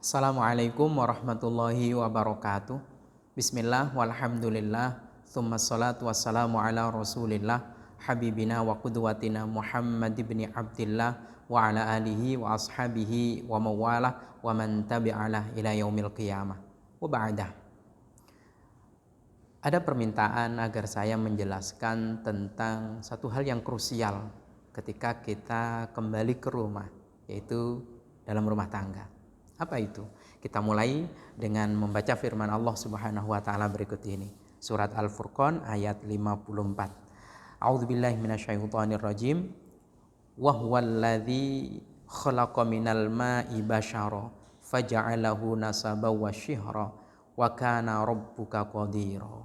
Assalamualaikum warahmatullahi wabarakatuh. Bismillah walhamdulillah. Thumma salatu wassalamu ala rasulillah habibina wa qudwatina Muhammad ibn Abdillah wa ala alihi wa ashabihi wa mawalah wa man tabi'alah ila yaumil qiyamah. Wa ba'dah. Ada permintaan agar saya menjelaskan tentang satu hal yang krusial ketika kita kembali ke rumah, yaitu dalam rumah tangga. Apa itu? Kita mulai dengan membaca firman Allah Subhanahu wa taala berikut ini. Surat Al-Furqan ayat 54. A'udzubillahi minasyaitonir rajim. Wa huwallazi khalaqa minal ma'i basyara faja'alahu nasaban wa syihra wa kana rabbuka qadira.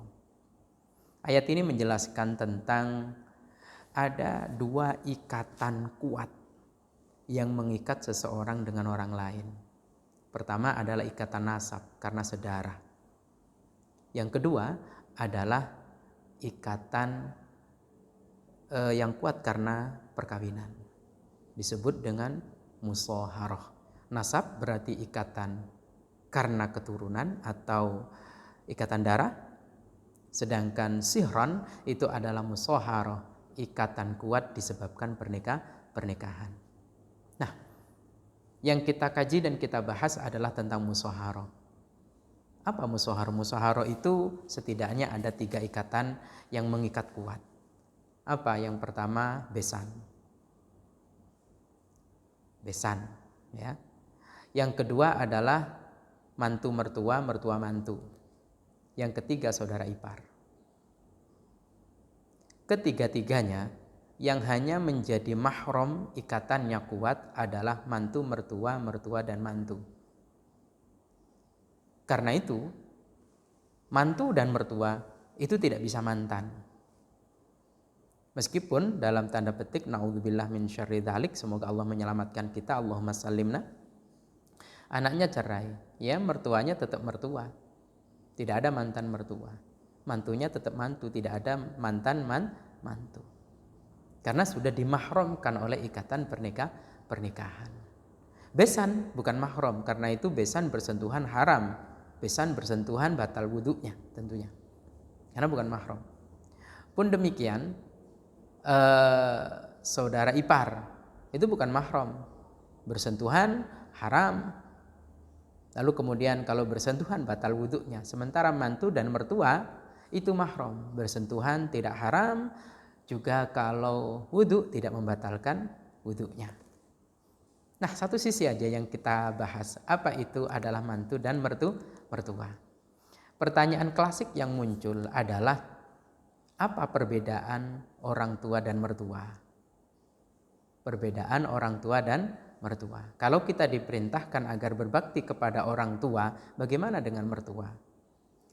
Ayat ini menjelaskan tentang ada dua ikatan kuat yang mengikat seseorang dengan orang lain. Pertama adalah ikatan nasab karena sedarah. Yang kedua adalah ikatan yang kuat karena perkawinan. Disebut dengan musyaharah. Nasab berarti ikatan karena keturunan atau ikatan darah. Sedangkan sihron itu adalah musyaharah, ikatan kuat disebabkan pernikahan. Nah, yang kita kaji dan kita bahas adalah tentang musyaharah. Apa musyaharah? Musyaharah itu setidaknya ada 3 ikatan yang mengikat kuat. Apa? Yang pertama besan. Besan, ya. Yang kedua adalah mantu mertua, mertua mantu. Yang ketiga saudara ipar. Ketiga-tiganya yang hanya menjadi mahram ikatannya kuat adalah mantu, mertua, mertua dan mantu. Karena itu, mantu dan mertua itu tidak bisa mantan. Meskipun dalam tanda petik naudzubillah min syarri dzalik, semoga Allah menyelamatkan kita, Allahumma sallimna. Anaknya cerai, ya mertuanya tetap mertua. Tidak ada mantan mertua. Mantunya tetap mantu, tidak ada mantan mantu. Karena sudah dimahramkan oleh ikatan pernikahan. Besan bukan mahram, karena itu besan bersentuhan haram. Besan bersentuhan batal wudunya tentunya. Karena bukan mahram. Pun demikian saudara ipar itu bukan mahram. Bersentuhan haram. Lalu kemudian kalau bersentuhan batal wudunya. Sementara mantu dan mertua itu mahram. Bersentuhan tidak haram. Juga kalau wudhu tidak membatalkan wudhunya. Nah, satu sisi aja yang kita bahas. Apa itu adalah mantu dan mertua? Pertanyaan klasik yang muncul adalah apa perbedaan orang tua dan mertua? Perbedaan orang tua dan mertua. Kalau kita diperintahkan agar berbakti kepada orang tua, bagaimana dengan mertua?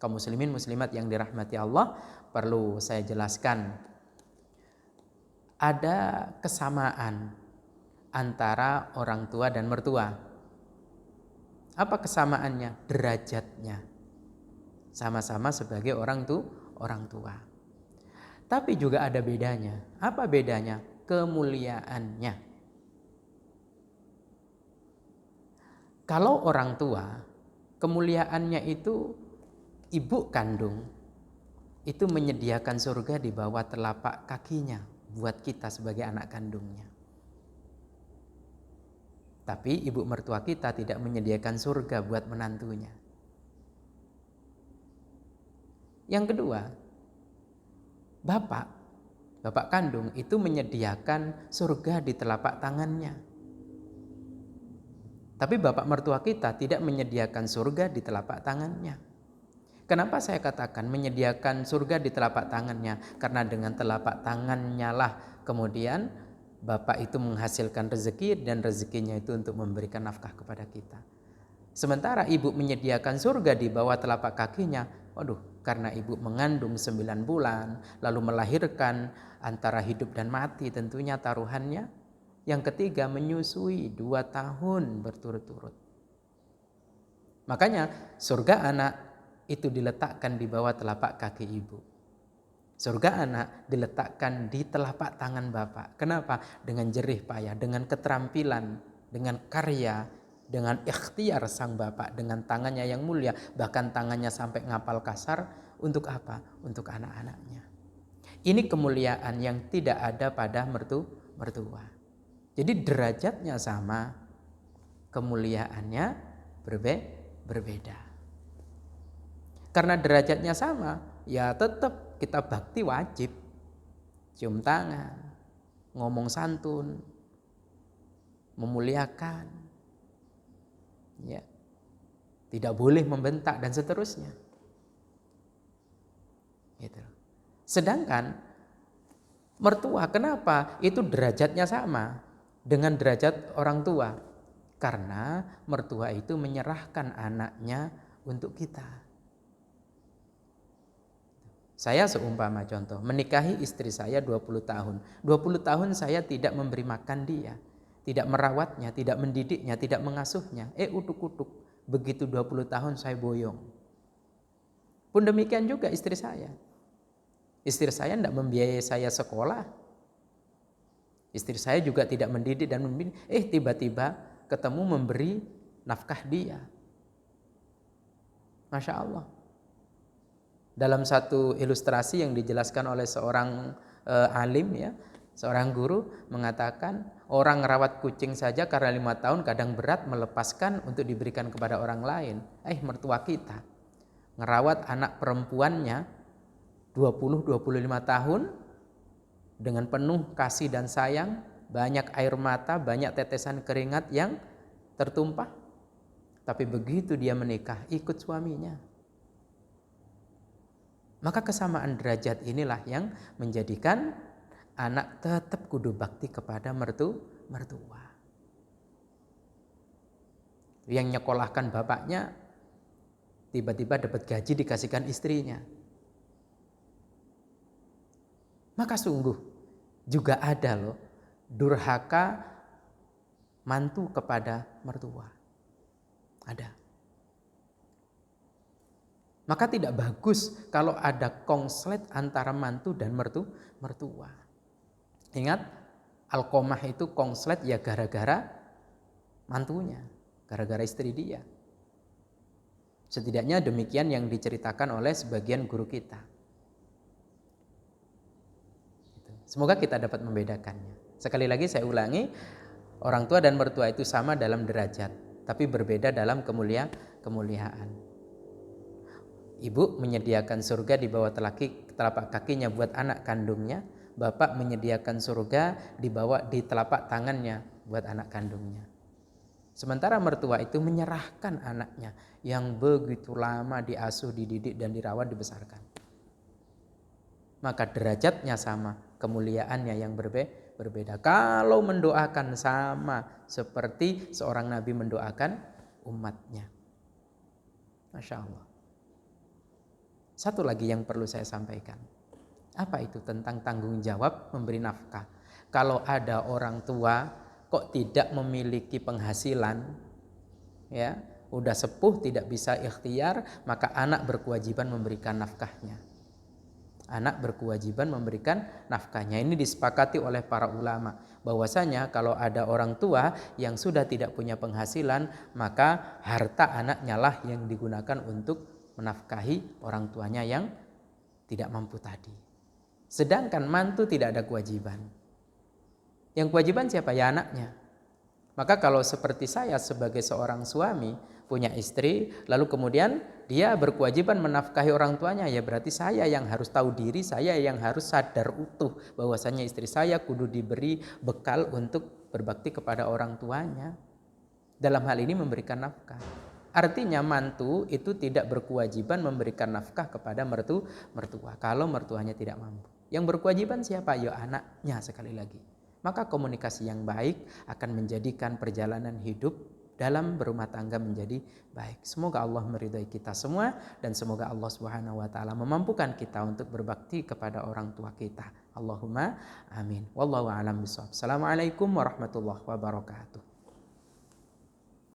Kaum muslimin muslimat yang dirahmati Allah, perlu saya jelaskan. Ada kesamaan antara orang tua dan mertua. Apa kesamaannya? Derajatnya. Sama-sama sebagai orang tua. Tapi juga ada bedanya. Apa bedanya? Kemuliaannya. Kalau orang tua, kemuliaannya itu ibu kandung itu menyediakan surga di bawah telapak kakinya buat kita sebagai anak kandungnya. Tapi ibu mertua kita tidak menyediakan surga buat menantunya. Yang kedua, bapak kandung itu menyediakan surga di telapak tangannya. Tapi bapak mertua kita tidak menyediakan surga di telapak tangannya. Kenapa saya katakan menyediakan surga di telapak tangannya? Karena dengan telapak tangannya lah kemudian bapak itu menghasilkan rezeki dan rezekinya itu untuk memberikan nafkah kepada kita. Sementara ibu menyediakan surga di bawah telapak kakinya. Waduh, karena ibu mengandung 9 bulan lalu melahirkan antara hidup dan mati tentunya taruhannya. Yang ketiga menyusui 2 tahun berturut-turut. Makanya surga anak itu diletakkan di bawah telapak kaki ibu. Surga anak diletakkan di telapak tangan bapak. Kenapa? Dengan jerih payah, dengan keterampilan, dengan karya dengan ikhtiar sang bapak, dengan tangannya yang mulia, bahkan tangannya sampai ngapal kasar, untuk apa? Untuk anak-anaknya. Ini kemuliaan yang tidak ada pada mertua. Jadi derajatnya sama, kemuliaannya berbeda. Karena derajatnya sama, ya tetap kita bakti wajib. Cium tangan, ngomong santun, memuliakan, ya, tidak boleh membentak dan seterusnya. Gitu. Sedangkan mertua, kenapa? Itu derajatnya sama dengan derajat orang tua. Karena mertua itu menyerahkan anaknya untuk kita. Saya seumpama contoh, menikahi istri saya 20 tahun. 20 tahun saya tidak memberi makan dia, tidak merawatnya, tidak mendidiknya, tidak mengasuhnya. Utuk-utuk, begitu 20 tahun saya boyong. Pun demikian juga istri saya. Istri saya tidak membiayai saya sekolah. Istri saya juga tidak mendidik dan membimbing. Tiba-tiba ketemu memberi nafkah dia. Masya Allah. Dalam satu ilustrasi yang dijelaskan oleh seorang alim, ya, seorang guru mengatakan orang merawat kucing saja karena 5 tahun kadang berat melepaskan untuk diberikan kepada orang lain. Mertua kita ngerawat anak perempuannya 20-25 tahun dengan penuh kasih dan sayang, banyak air mata, banyak tetesan keringat yang tertumpah. Tapi begitu dia menikah, ikut suaminya. Maka kesamaan derajat inilah yang menjadikan anak tetap kudu bakti kepada mertua. Yang nyekolahkan bapaknya tiba-tiba dapat gaji dikasihkan istrinya. Maka sungguh juga ada loh durhaka mantu kepada mertua. Ada. Maka tidak bagus kalau ada konslet antara mantu dan mertua. Ingat, Alqomah itu konslet ya gara-gara mantunya, gara-gara istri dia. Setidaknya demikian yang diceritakan oleh sebagian guru kita. Semoga kita dapat membedakannya. Sekali lagi saya ulangi, orang tua dan mertua itu sama dalam derajat, tapi berbeda dalam kemuliaan. Ibu menyediakan surga di bawah telapak kakinya buat anak kandungnya. Bapak menyediakan surga di telapak tangannya buat anak kandungnya. Sementara mertua itu menyerahkan anaknya yang begitu lama diasuh, dididik dan dirawat, dibesarkan. Maka derajatnya sama, kemuliaannya yang berbeda. Kalau mendoakan sama seperti seorang nabi mendoakan umatnya. Masya Allah. Satu lagi yang perlu saya sampaikan. Apa itu? Tentang tanggung jawab memberi nafkah. Kalau ada orang tua kok tidak memiliki penghasilan, ya, udah sepuh tidak bisa ikhtiar, maka anak berkewajiban memberikan nafkahnya. Anak berkewajiban memberikan nafkahnya. Ini disepakati oleh para ulama bahwasanya kalau ada orang tua yang sudah tidak punya penghasilan, maka harta anaknya lah yang digunakan untuk menafkahi orang tuanya yang tidak mampu tadi. Sedangkan mantu tidak ada kewajiban. Yang kewajiban siapa? Ya anaknya. Maka kalau seperti saya sebagai seorang suami punya istri, lalu kemudian dia berkewajiban menafkahi orang tuanya, ya berarti saya yang harus tahu diri, saya yang harus sadar utuh bahwasanya istri saya kudu diberi bekal untuk berbakti kepada orang tuanya. Dalam hal ini memberikan nafkah. Artinya mantu itu tidak berkewajiban memberikan nafkah kepada mertua kalau mertuanya tidak mampu. Yang berkewajiban siapa? Ya anaknya sekali lagi. Maka komunikasi yang baik akan menjadikan perjalanan hidup dalam berumah tangga menjadi baik. Semoga Allah meridai kita semua dan semoga Allah Subhanahu wa taala memampukan kita untuk berbakti kepada orang tua kita. Allahumma amin. Wallahu a'lam bishawab. Assalamualaikum warahmatullahi wabarakatuh.